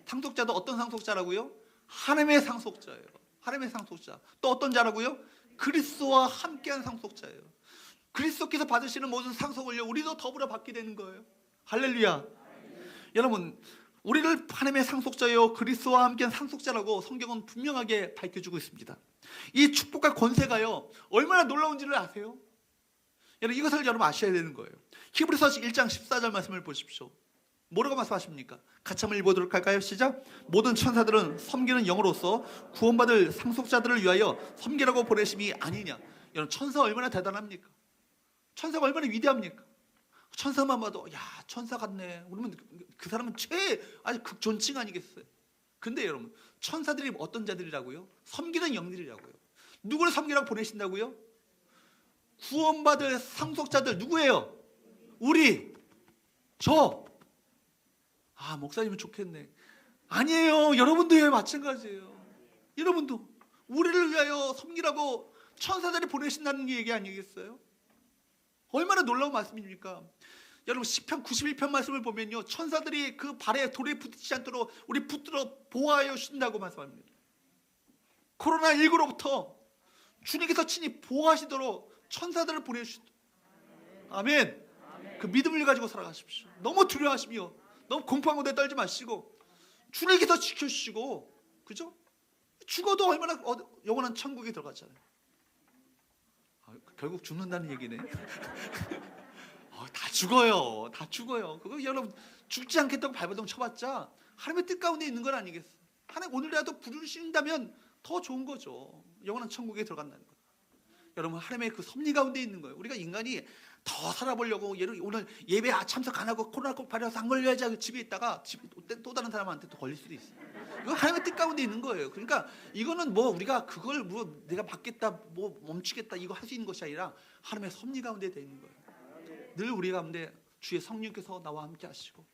[SPEAKER 1] 상속자도 어떤 상속자라고요? 하나님의 상속자예요. 하나님의 상속자. 또 어떤 자라고요? 그리스도와 함께한 상속자예요. 그리스도께서 받으시는 모든 상속을요, 우리도 더불어 받게 되는 거예요. 할렐루야. 여러분, 우리를 하나님의 상속자요 그리스도와 함께한 상속자라고 성경은 분명하게 밝혀주고 있습니다. 이 축복과 권세가요 얼마나 놀라운지를 아세요? 여러분, 이것을 여러분 아셔야 되는 거예요. 히브리서 1장 14절 말씀을 보십시오. 뭐라고 말씀하십니까? 같이 한번 읽어보도록 할까요? 시작. 모든 천사들은 섬기는 영으로서 구원받을 상속자들을 위하여 섬기라고 보내심이 아니냐. 여러분, 천사 얼마나 대단합니까? 천사가 얼마나 위대합니까? 천사만 봐도 야, 천사 같네. 그러면 그 사람은 아주 극존칭 아니겠어요? 근데 여러분, 천사들이 어떤 자들이라고요? 섬기는 영들이라고요. 누구를 섬기라고 보내신다고요? 구원받을 상속자들. 누구예요? 우리, 저. 아, 목사님은 좋겠네. 아니에요. 여러분도요, 마찬가지예요. 여러분도 우리를 위하여 섬기라고 천사들이 보내신다는 얘기 아니겠어요? 얼마나 놀라운 말씀입니까? 여러분, 시편 91편 말씀을 보면요, 천사들이 그 발에 돌에 붙지 않도록 우리 붙들어 보호하여 주신다고 말씀합니다. 코로나19로부터 주님께서 친히 보호하시도록 천사들을 보내주시도록. 아멘. 그 믿음을 가지고 살아가십시오. 너무 두려워하시며 너무 공포한 곳에 떨지 마시고 주님께서 지켜주시고, 그죠? 죽어도 얼마나 영원한 천국에 들어가잖아요. 결국 죽는다는 얘기네. 다 죽어요. 다 죽어요. 그거 여러분, 죽지 않겠다고 발버둥 쳐봤자 하나님의 뜻 가운데 있는 건 아니겠어. 하나님 오늘이라도 부르신다면 더 좋은 거죠. 영원한 천국에 들어간다는 거. 여러분, 하나님의 그 섭리 가운데 있는 거예요. 우리가 인간이 더 살아보려고 오늘 예배 참석 안 하고 코로나 꼭 발려서 안 걸려야지 집에 있다가 또 다른 사람한테 또 걸릴 수도 있어요. 이거 하나님의 뜻 가운데 있는 거예요. 그러니까 이거는 뭐 우리가 그걸 뭐 내가 받겠다 뭐 멈추겠다 이거 할 수 있는 것이 아니라 하나님의 섭리 가운데 돼 있는 거예요. 늘 우리 가운데 주의 성령께서 나와 함께 하시고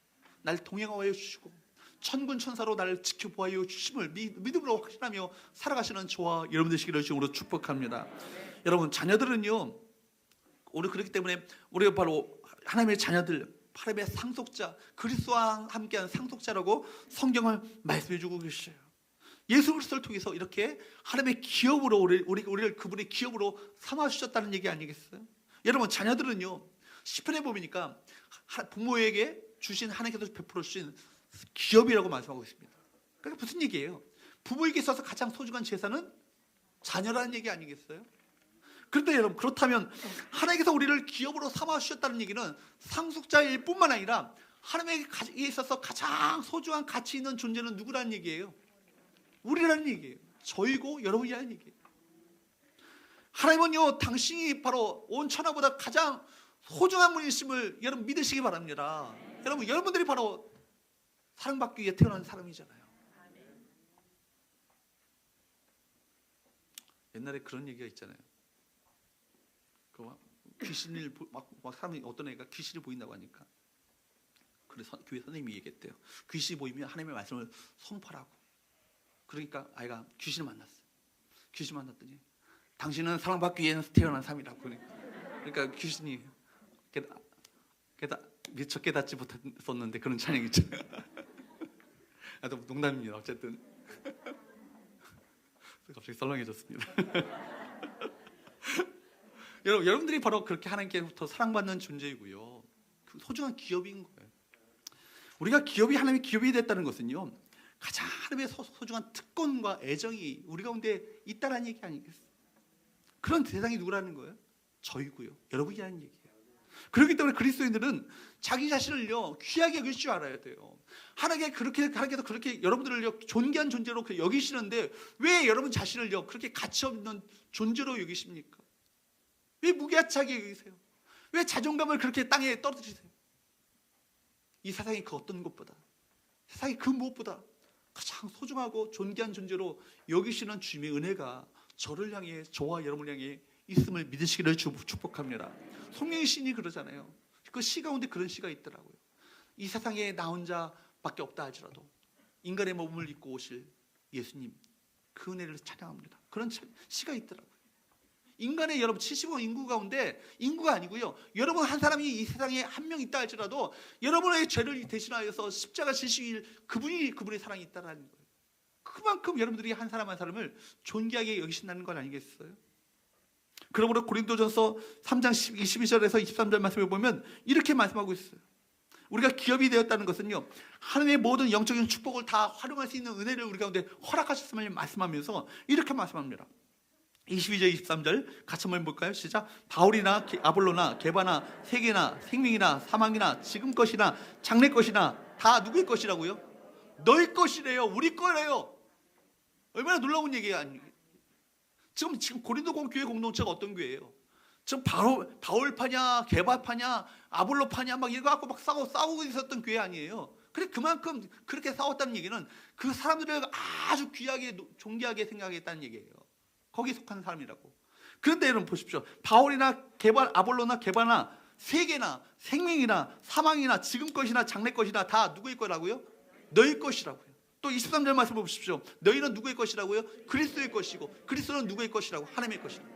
[SPEAKER 1] 날 동행하여 주시고 천군 천사로 나를 지켜보아여 주심을 믿음으로 확신하며 살아가시는 저와 여러분 되시기를 주님으로 축복합니다. 여러분, 자녀들은요, 오늘 그렇기 때문에 우리가 바로 하나님의 자녀들, 하나님의 상속자, 그리스도와 함께한 상속자라고 성경을 말씀해주고 계셔요. 예수 그리스도를 통해서 이렇게 하나님의 기업으로 우리를 그분의 기업으로 삼아주셨다는 얘기 아니겠어요? 여러분, 자녀들은요, 시편에 보니까 부모에게 주신 하나님께서 베풀어 주신 기업이라고 말씀하고 있습니다. 그러니까 무슨 얘기예요? 부모에게 있어서 가장 소중한 재산은 자녀라는 얘기 아니겠어요? 그런데 여러분, 그렇다면 하나님께서 우리를 기업으로 삼아주셨다는 얘기는 상속자일 뿐만 아니라 하나님에게 있어서 가장 소중한 가치 있는 존재는 누구라는 얘기예요? 우리라는 얘기예요. 저희고 여러분이라는 얘기예요. 하나님은요, 당신이 바로 온 천하보다 가장 소중한 분이심을 여러분 믿으시기 바랍니다. 여러분, 여러분들이 바로 사랑받기 위해 태어난 사람이잖아요. 옛날에 그런 얘기가 있잖아요. 귀신을 막 사람이 어떤 애가 귀신이 보인다고 하니까 그래서 교회 선생님이 얘기했대요. 귀신이 보이면 하나님의 말씀을 선포하라고. 그러니까 아이가 귀신을 만났어요. 귀신 만났더니 당신은 사랑받기 위해 태어난 사람이라고. 그러니까 귀신이 미처 깨닫지 못했었는데 그런 찬양이 있죠. 농담입니다. 어쨌든 갑자기 썰렁해졌습니다. 여러분들이 바로 그렇게 하나님께로부터 사랑받는 존재이고요, 그 소중한 기업인 거예요. 우리가 기업이 하나님의 기업이 됐다는 것은요, 가장 하나님의 소중한 특권과 애정이 우리 가운데 있다는 얘기 아니겠어요? 그런 대상이 누구라는 거예요? 저희고요, 여러분이라는 얘기예요. 그렇기 때문에 그리스도인들은 자기 자신을요 귀하게 여길 줄 알아야 돼요. 하나님께서 그렇게 여러분들을요 존귀한 존재로 여기시는데 왜 여러분 자신을요 그렇게 가치 없는 존재로 여기십니까? 왜 무게하게 여기세요? 왜 자존감을 그렇게 땅에 떨어뜨리세요? 이 세상이 그 어떤 것보다, 세상이 그 무엇보다 가장 소중하고 존귀한 존재로 여기시는 주님의 은혜가 저를 향해, 저와 여러분을 향해 있음을 믿으시기를 축복합니다. 성령의 신이 그러잖아요. 그 시 가운데 그런 시가 있더라고요. 이 세상에 나 혼자밖에 없다 할지라도 인간의 몸을 입고 오실 예수님, 그 은혜를 찬양합니다. 그런 시가 있더라고요. 인간의 여러분 70억 인구 가운데, 인구가 아니고요, 여러분 한 사람이 이 세상에 한 명 있다 할지라도 여러분의 죄를 대신하여서 십자가 지시길 그분의 사랑이 있다는 거예요. 그만큼 여러분들이 한 사람 한 사람을 존귀하게 여기신다는 건 아니겠어요? 그러므로 고린도전서 3장 22절에서 23절 말씀을 보면 이렇게 말씀하고 있어요. 우리가 기업이 되었다는 것은요, 하나님의 모든 영적인 축복을 다 활용할 수 있는 은혜를 우리 가운데 허락하셨음을 말씀하면서 이렇게 말씀합니다. 22절 23절 같이 한번 볼까요? 시작. 바울이나 아볼로나 게바나 세계나 생명이나 사망이나 지금 것이나 장래 것이나 다 누구의 것이라고요? 너희 것이래요. 우리 거래요. 얼마나 놀라운 얘기가 아니에요. 지금 고린도 교회 공동체가 어떤 교회예요? 지금 바울파냐 게바파냐 아볼로파냐 막 이거 갖고 막 싸우고 있었던 교회 아니에요. 그래, 그만큼 그렇게 싸웠다는 얘기는 그 사람들을 아주 귀하게 존귀하게 생각했다는 얘기예요. 거기에 속한 사람이라고. 그런데 여러분 보십시오. 바울이나 아볼로나 게바나 세계나 생명이나 사망이나 지금 것이나 장래 것이나 다 누구의 거라고요? 너희 것이라고요. 또 23절 말씀 보십시오. 너희는 누구의 것이라고요? 그리스도의 것이고, 그리스도는 누구의 것이라고? 하나님의 것이라고.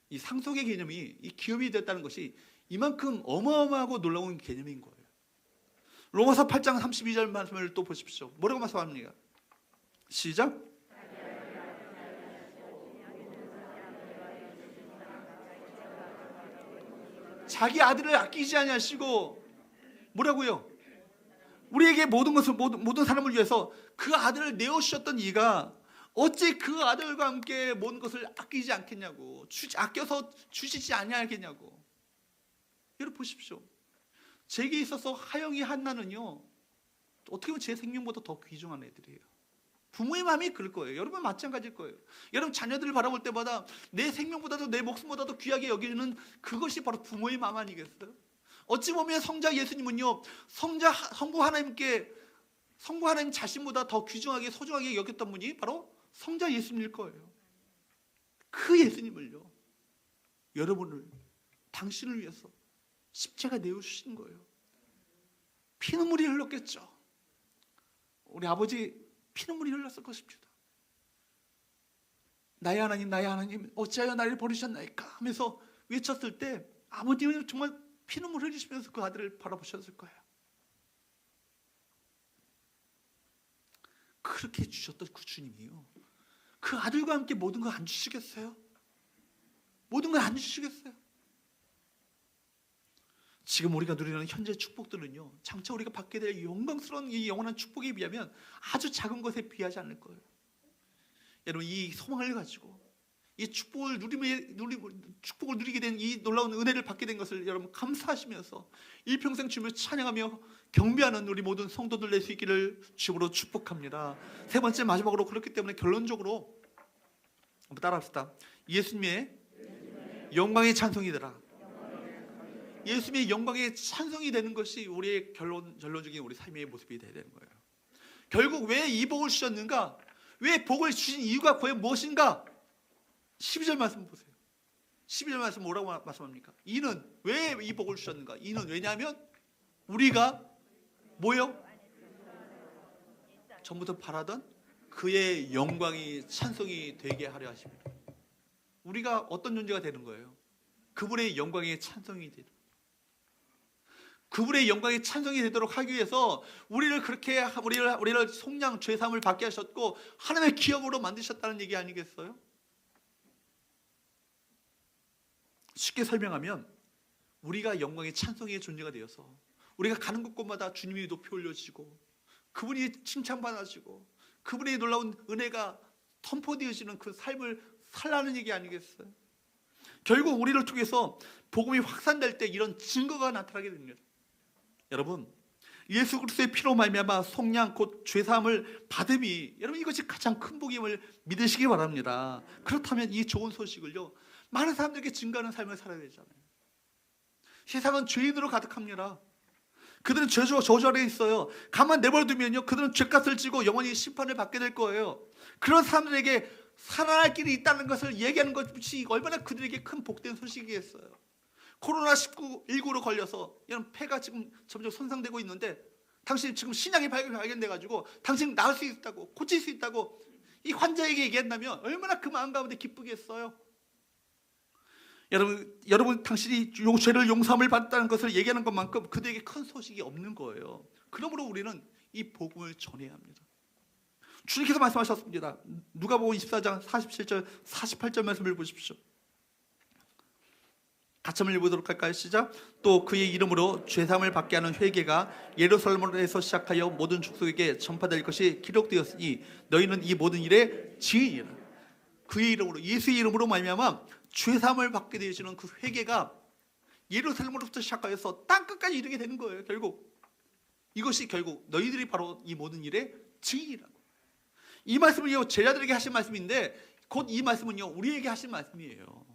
[SPEAKER 1] 이 상속의 개념이, 이 기업이 됐다는 것이 이만큼 어마어마하고 놀라운 개념인 거예요. 로마서 8장 32절 말씀을 또 보십시오. 뭐라고 말씀합니까? 시작. 자기 아들을 아끼지 아니하시고 뭐라고요? 우리에게 모든 사람을 위해서 그 아들을 내어주셨던 이가 어찌 그 아들과 함께 모든 것을 아끼지 않겠냐고, 아껴서 주시지 아니하겠냐고. 여러분 보십시오. 제게 있어서 하영이 한나는요, 어떻게 보면 제 생명보다 더 귀중한 애들이에요. 부모의 마음이 그럴 거예요. 여러분 마찬가지일 거예요. 여러분 자녀들을 바라볼 때마다 내 생명보다도 내 목숨보다도 귀하게 여기는 그것이 바로 부모의 마음 아니겠어요? 어찌 보면 성자 예수님은요, 성부 하나님 자신보다 더 귀중하게 소중하게 여겼던 분이 바로 성자 예수님일 거예요. 그 예수님을요, 여러분을, 당신을 위해서 십자가 내어주신 거예요. 피눈물이 흘렀겠죠. 우리 아버지 피눈물이 흘렀을 것입니다. 나의 하나님 어찌하여 나를 버리셨나이까 하면서 외쳤을 때 아버님은 정말 피눈물 흘리시면서 그 아들을 바라보셨을 거예요. 그렇게 주셨던 그 주님이요, 그 아들과 함께 모든 걸 안 주시겠어요? 모든 걸 안 주시겠어요? 지금 우리가 누리는 현재 축복들은요, 장차 우리가 받게 될 영광스러운 이 영원한 축복에 비하면 아주 작은 것에 비하지 않을 거예요. 여러분, 이 소망을 가지고 이 축복을 누리게 된 이 놀라운 은혜를 받게 된 것을 여러분 감사하시면서 일평생 주님을 찬양하며 경배하는 우리 모든 성도들 될 수 있기를 주님으로 축복합니다. 세 번째, 마지막으로, 그렇기 때문에 결론적으로 한번 따라합시다. 예수님의 영광의 찬송이더라. 예수님의 영광의 찬송이 되는 것이 우리의 결론적인 우리 삶의 모습이 되어야 되는 거예요. 결국 왜 이 복을 주셨는가? 왜 복을 주신 이유가 과연 무엇인가? 12절 말씀 보세요. 12절 말씀 뭐라고 말씀합니까? 이는 왜 이 복을 주셨는가? 이는 왜냐하면 우리가 뭐요? 전부터 바라던 그의 영광이 찬송이 되게 하려 하십니다. 우리가 어떤 존재가 되는 거예요? 그분의 영광의 찬송이 되는, 그분의 영광의 찬송이 되도록 하기 위해서 우리를 속량 죄사함을 받게 하셨고 하나님의 기업으로 만드셨다는 얘기 아니겠어요? 쉽게 설명하면 우리가 영광의 찬송의 존재가 되어서 우리가 가는 곳곳마다 주님이 높이 올려지고 그분이 칭찬받아지고 그분의 놀라운 은혜가 선포되어지는 그 삶을 살라는 얘기 아니겠어요? 결국 우리를 통해서 복음이 확산될 때 이런 증거가 나타나게 됩니다. 여러분, 예수 그리스도의 피로 말미암아 속량 곧 죄사함을 받음이, 여러분 이것이 가장 큰 복임을 믿으시기 바랍니다. 그렇다면 이 좋은 소식을요, 많은 사람들에게 증거하는 삶을 살아야 되잖아요. 세상은 죄인으로 가득합니다. 그들은 저주 아래 있어요. 가만 내버려두면요, 그들은 죄값을 지고 영원히 심판을 받게 될 거예요. 그런 사람들에게 살아날 길이 있다는 것을 얘기하는 것이 얼마나 그들에게 큰 복된 소식이겠어요. 코로나19로 걸려서 이런 폐가 지금 점점 손상되고 있는데 당신 지금 신약이 발견돼가지고 당신 나을 수 있다고, 고칠 수 있다고 이 환자에게 얘기한다면 얼마나 그 마음 가운데 기쁘겠어요. 여러분 당신이 죄를 용서함을 받았다는 것을 얘기하는 것만큼 그들에게 큰 소식이 없는 거예요. 그러므로 우리는 이 복음을 전해야 합니다. 주님께서 말씀하셨습니다. 누가복음 24장 47절 48절 말씀을 보십시오. 같이 한번 읽어보도록 할까요? 시작. 또 그의 이름으로 죄사함을 받게 하는 회개가 예루살렘에서 시작하여 모든 족속에게 전파될 것이 기록되었으니 너희는 이 모든 일의 증인이라. 그의 이름으로, 예수의 이름으로 말미암아 죄사함을 받게 되어지는 그 회개가 예루살렘으로부터 시작하여서 땅끝까지 이르게 되는 거예요. 이것이 결국 너희들이 바로 이 모든 일의 증인이라고. 이 말씀은요, 제자들에게 하신 말씀인데 곧 이 말씀은요, 우리에게 하신 말씀이에요.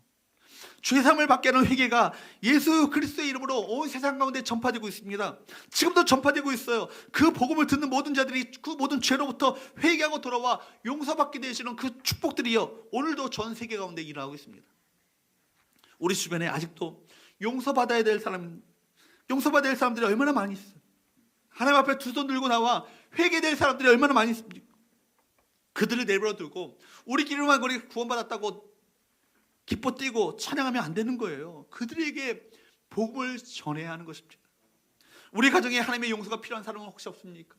[SPEAKER 1] 죄사함을 받게 하는 회개가 예수 그리스도의 이름으로 온 세상 가운데 전파되고 있습니다. 지금도 전파되고 있어요. 그 복음을 듣는 모든 자들이 그 모든 죄로부터 회개하고 돌아와 용서받게 되시는 그 축복들이요, 오늘도 전 세계 가운데 일어나고 있습니다. 우리 주변에 아직도 용서받아야 될 사람들이 얼마나 많이 있어요. 하나님 앞에 두 손 들고 나와 회개될 사람들이 얼마나 많이 있습니까? 그들을 내버려 두고 우리끼리만 구원받았다고 기뻐 뛰고 찬양하면 안 되는 거예요. 그들에게 복음을 전해야 하는 것입니다. 우리 가정에 하나님의 용서가 필요한 사람은 혹시 없습니까?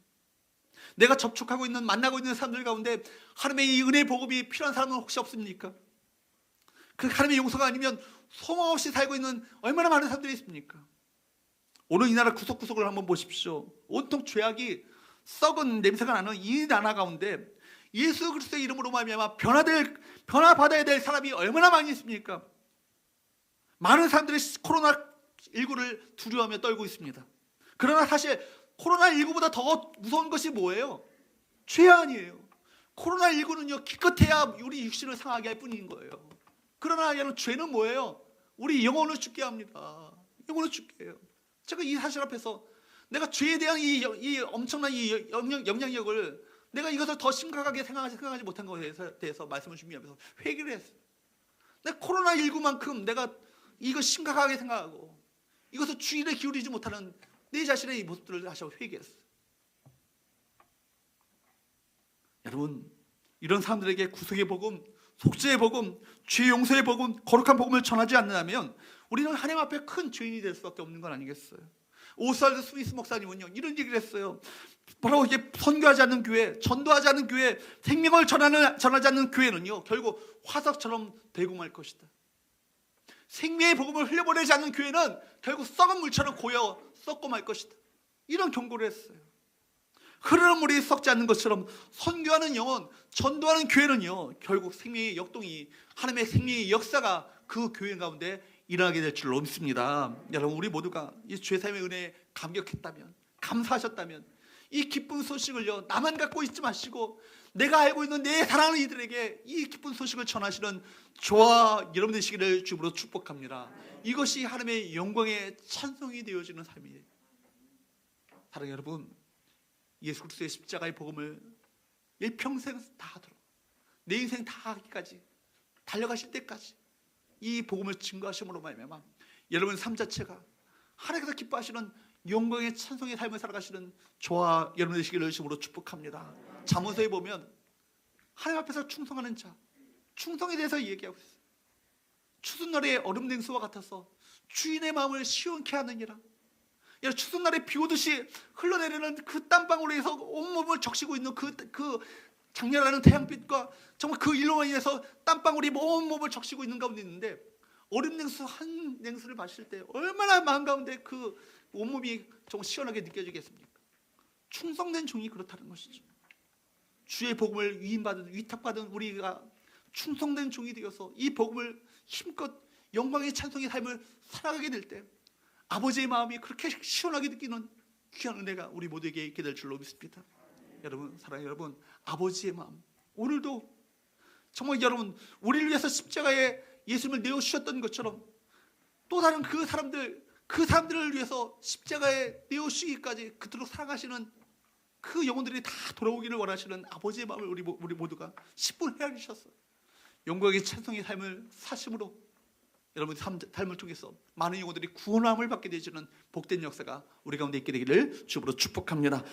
[SPEAKER 1] 내가 접촉하고 있는, 만나고 있는 사람들 가운데 하나님의 이 은혜의 복음이 필요한 사람은 혹시 없습니까? 그 하나님의 용서가 아니면 소망 없이 살고 있는 얼마나 많은 사람들이 있습니까? 오늘 이 나라 구석구석을 한번 보십시오. 온통 죄악이 썩은 냄새가 나는 이 나라 가운데 예수 그리스도의 이름으로 말미암아 변화받아야 될 사람이 얼마나 많이 있습니까? 많은 사람들이 코로나19를 두려워하며 떨고 있습니다. 그러나 사실 코로나19보다 더 무서운 것이 뭐예요? 죄 아니에요. 코로나19는요 기껏해야 우리 육신을 상하게 할 뿐인 거예요. 그러나 여러분 죄는 뭐예요? 우리 영혼을 죽게 합니다. 영혼을 죽게 해요. 제가 이 사실 앞에서 내가 죄에 대한 이 엄청난 이 영향력을 내가 이것을 더 심각하게 생각하지 못한 것에 대해서 말씀을 준비하면서 회개를 했어요. 내가 코로나19만큼 내가 이거 심각하게 생각하고 이것을 주의를 기울이지 못하는 내 자신의 이 모습들을 다시 한번 회개했어요. 여러분, 이런 사람들에게 구속의 복음, 속죄의 복음, 죄 용서의 복음, 거룩한 복음을 전하지 않는다면 우리는 하나님 앞에 큰 죄인이 될 수밖에 없는 건 아니겠어요? 오스왈드 스미스 목사님은요 이런 얘기를 했어요. 바로 이게 선교하지 않는 교회, 전도하지 않는 교회, 생명을 전하지 않는 교회는요 결국 화석처럼 되고 말 것이다. 생명의 복음을 흘려보내지 않는 교회는 결국 썩은 물처럼 고여 썩고 말 것이다. 이런 경고를 했어요. 흐르는 물이 썩지 않는 것처럼 선교하는 영혼, 전도하는 교회는요 결국 생명의 역동이, 하나님의 생명의 역사가 그 교회 가운데 일어나게 될 줄로 믿습니다. 여러분, 우리 모두가 이 죄사함의 은혜에 감격했다면, 감사하셨다면 이 기쁜 소식을요 나만 갖고 있지 마시고 내가 알고 있는 내 사랑하는 이들에게 이 기쁜 소식을 전하시는 저와 여러분 되시기를 주님으로 축복합니다. 이것이 하나님의 영광의 찬송이 되어지는 삶이에요. 사랑하는 여러분, 예수 그리스도의 십자가의 복음을 일평생 다 하도록, 내 인생 다 하기까지, 달려가실 때까지 이 복음을 증거하심으로 말미암아 여러분 삶 자체가 하나님께서 기뻐하시는 영광의 찬송의 삶을 살아가시는 저와 여러분 되시기를 주님으로 축복합니다. 잠언서에 보면 하나님 앞에서 충성하는 자, 충성에 대해서 얘기하고 있어요. 추수날의 얼음 냉수와 같아서 주인의 마음을 시원케 하느니라. 추수날에 비 오듯이 흘러내리는 그 땀방울에 서 온몸을 적시고 있는 그 장렬하는 태양빛과 정말 그 일로 인해서 땀방울이 온몸을 적시고 있는 가운데 있는데, 얼음 냉수 한 냉수를 마실 때 얼마나 마음 가운데 그 온몸이 정말 시원하게 느껴지겠습니까? 충성된 종이 그렇다는 것이죠. 주의 복음을 위탁받은 우리가 충성된 종이 되어서 이 복음을 힘껏 영광의 찬송의 삶을 살아가게 될 때 아버지의 마음이 그렇게 시원하게 느끼는 귀한 은혜가 우리 모두에게 있게 될 줄로 믿습니다. 여러분, 사랑하는 여러분, 아버지의 마음, 오늘도 정말 여러분 우리를 위해서 십자가에 예수님을 내어주셨던 것처럼 또 다른 그 사람들을 위해서 십자가에 내어주시기까지 그토록 사랑하시는 그 영혼들이 다 돌아오기를 원하시는 아버지의 마음을 우리 모두가 10분 헤아리셨어요. 영광의 찬송의 삶을 사심으로 여러분 삶을 통해서 많은 영혼들이 구원함을 받게 되시는 복된 역사가 우리 가운데 있게 되기를 주님으로 축복합니다.